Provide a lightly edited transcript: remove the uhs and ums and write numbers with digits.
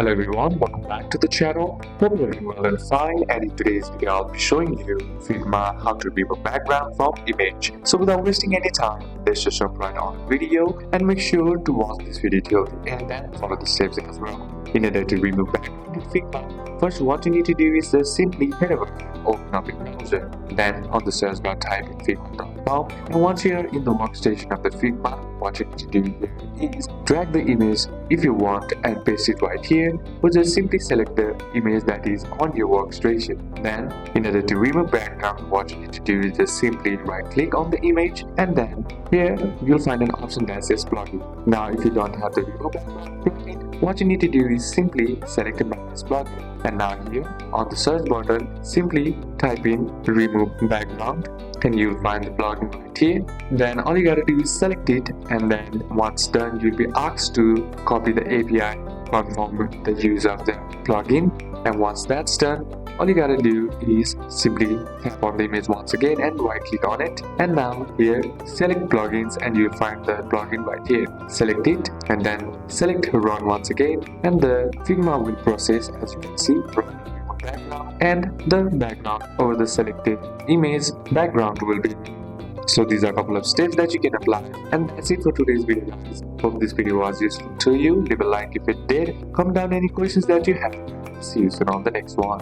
Hello everyone, welcome back to the channel. Hope you're doing well and fine, and in today's video I'll be showing you Figma how to remove background from image. So without wasting any time, let's just jump right on the video and make sure to watch this video till the end and follow the steps as well. In order to remove background in Figma, first what you need to do is just simply head over and open up a browser. Then on the search bar type in figma.com, and once you're in the workstation of the Figma, what you need to do here is drag the image if you want and paste it right here, or just simply select the image that is on your workstation. Then in order to remove background, what you need to do is just simply right click on the image, and then here you'll find an option that says plugin. Now if you don't have the remove background plugin, what you need to do is simply select the minus plugin, and now here on the search button simply type in remove background and you'll find the plugin right here. Then all you gotta do is select it, and then once done you'll be asked to copy the API, confirm the use of the plugin, and once that's done all you gotta do is simply tap on the image once again and right click on it, and now here select plugins and you'll find the plugin right here. Select it and then select run once again, and the Figma will process, as you can see, run background, and the background over the selected image background will be. So these are a couple of steps that you can apply, and that's it for today's video guys. Hope this video was useful to you. Leave a like if it did, comment down any questions that you have. See you soon on the next one.